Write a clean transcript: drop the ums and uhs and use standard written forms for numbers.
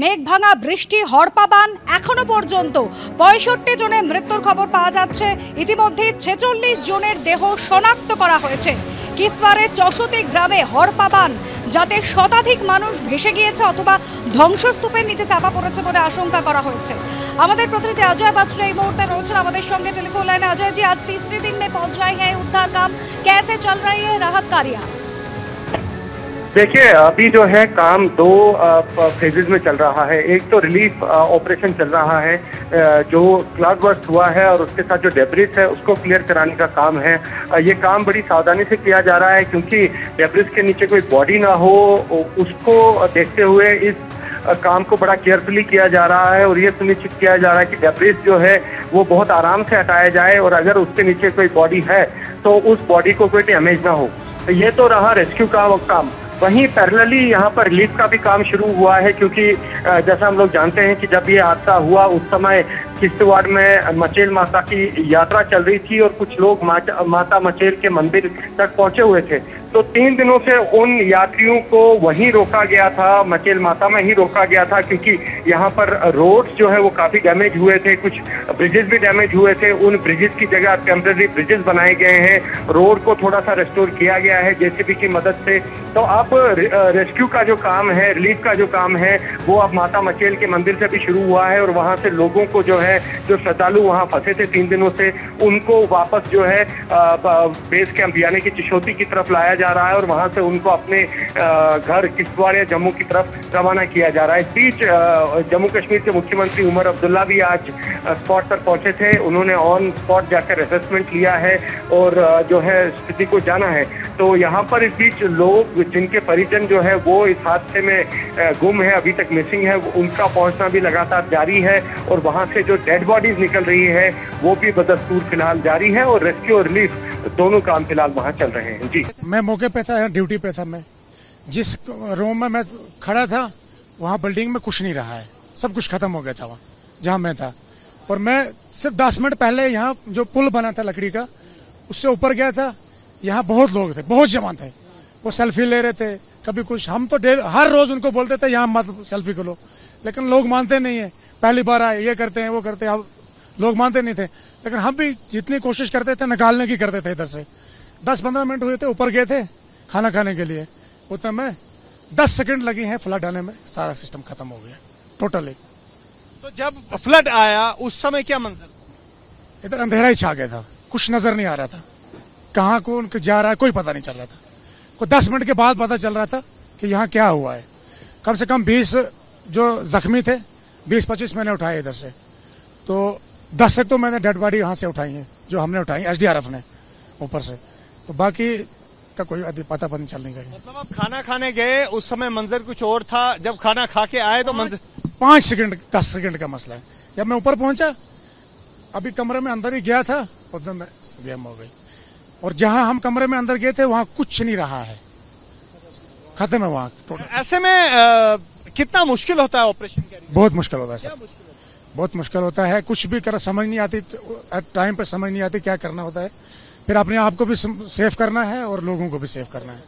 মেঘ ভাঙা বৃষ্টি হড়পাবান এখনো পর্যন্ত ৬৫ জনের মৃত্যুর খবর পাওয়া যাচ্ছে। ইতিমধ্যে ৪৬ জনের দেহ শনাক্ত করা হয়েছে। কিস্তওয়ারের চশতি গ্রামে হড়পাবান, যাতে শতাধিক মানুষ ভেসে গিয়েছে অথবা ধ্বংসস্তূপের নিচে চাপা পড়েছে বলে আশঙ্কা করা হয়েছে। আমাদের প্রতিনিধি अजय बचले এই মুহূর্তে রয়েছেন আমাদের সঙ্গে টেলিফোন লাইনে। अजय जी, आज तीसरे दिन में पहुंच गए हैं, उद्धार काम कैसे चल रही है, राहत कार्य? देखिए, अभी जो है काम दो फेजेज में चल रहा है। एक तो रिलीफ ऑपरेशन चल रहा है, जो क्लाउड बर्स्ट हुआ है और उसके साथ जो डेब्रिस है उसको क्लियर कराने का काम है। ये काम बड़ी सावधानी से किया जा रहा है क्योंकि डेब्रिस के नीचे कोई बॉडी ना हो, उसको देखते हुए इस काम को बड़ा केयरफुली किया जा रहा है और ये सुनिश्चित किया जा रहा है कि डेब्रिस जो है वो बहुत आराम से हटाया जाए और अगर उसके नीचे कोई बॉडी है तो उस बॉडी को कोई डैमेज ना हो। ये तो रहा रेस्क्यू का काम। वहीं पैरेलली यहाँ पर रिलीफ का भी काम शुरू हुआ है क्योंकि जैसा हम लोग जानते हैं कि जब ये हादसा हुआ उस समय किश्तवाड़ में मचेल माता की यात्रा चल रही थी और कुछ लोग माता मचेल के मंदिर तक पहुंचे हुए थे। तो 3 दिनों से उन यात्रियों को वहीं रोका गया था, मचेल माता में ही रोका गया था क्योंकि यहाँ पर रोड्स जो है वो काफी डैमेज हुए थे, कुछ ब्रिजेस भी डैमेज हुए थे। उन ब्रिजेस की जगह टेम्पररी ब्रिजेस बनाए गए हैं, रोड को थोड़ा सा रेस्टोर किया गया है जेसीबी की मदद से। तो अब रेस्क्यू का जो काम है, रिलीफ का जो काम है, वो अब माता मचेल के मंदिर से भी शुरू हुआ है और वहाँ से लोगों को जो है, जो श्रद्धालु वहाँ फंसे थे 3 दिनों से, उनको वापस जो है बेस कैंप यानी कि चिशोती की तरफ लाया जा रहा है और वहाँ से उनको अपने घर किश्तवाड़ या जम्मू की तरफ रवाना किया जा रहा है। इस बीच जम्मू कश्मीर के मुख्यमंत्री उमर अब्दुल्ला भी आज स्पॉट पर पहुंचे थे। उन्होंने ऑन स्पॉट जाकर असेसमेंट लिया है और जो है स्थिति को जाना है। तो यहाँ पर इस बीच लोग जिनके परिजन जो है वो इस हादसे में गुम है, अभी तक मिसिंग है, उनका पहुंचना भी लगातार जारी है और वहाँ से जो डेड बॉडीज निकल रही है वो भी बदस्तूर फिलहाल जारी है और रेस्क्यू और रिलीफ दोनों काम फिलहाल वहाँ चल रहे हैं। जी, मैं मौके पे था, ड्यूटी पे था। मैं जिस रूम में मैं खड़ा था वहाँ बिल्डिंग में कुछ नहीं रहा है, सब कुछ खत्म हो गया था वहाँ जहाँ मैं था। और मैं सिर्फ 10 मिनट पहले यहाँ जो पुल बना था लकड़ी का उससे ऊपर गया था। यहाँ बहुत लोग थे, बहुत जमा थे, वो सेल्फी ले रहे थे। कभी कुछ, हम तो हर रोज उनको बोलते थे यहाँ मत सेल्फी करो, लेकिन लोग मानते नहीं है। पहली बार आए, ये करते हैं वो करते हैं, अब लोग मानते नहीं थे। लेकिन हम भी जितनी कोशिश करते थे निकालने की करते थे। इधर से 10-15 मिनट हुए थे, ऊपर गए थे खाना खाने के लिए, उतने में 10 सेकंड लगी हैं फ्लड आने में, सारा सिस्टम खत्म हो गया टोटली। तो जब फ्लड आया उस समय क्या मंजर? इधर अंधेरा ही छा गया था, कुछ नजर नहीं आ रहा था, कहाँ कौन जा रहा है कोई पता नहीं चल रहा था। को 10 मिनट के बाद पता चल रहा था कि यहाँ क्या हुआ है। कम से कम 20 जो जख्मी थे, 20-25 मैंने उठाए इधर से, तो 10 से तो मैंने डेड बॉडी यहाँ से उठाई है, जो हमने उठाई SDRF ने ऊपर से। तो बाकी का कोई पता नहीं चलनी चाहिए। मतलब आप खाना खाने गए उस समय मंजर कुछ और था, जब खाना खा के आए तो मंजर 5 सेकंड 10 सेकंड का मसला है। जब मैं ऊपर पहुंचा, अभी कमरे में अंदर ही गया था, उधर में बेम हो गई। और जहां हम कमरे में अंदर गए थे वहां कुछ नहीं रहा है, खत्म है वहां टोटल। ऐसे में कितना मुश्किल होता है ऑपरेशन? बहुत मुश्किल होता है सर, बहुत मुश्किल होता है। कुछ भी कर समझ नहीं आती, टाइम पे समझ नहीं आती क्या करना होता है। फिर अपने आप को भी सेफ करना है और लोगों को भी सेफ करना है।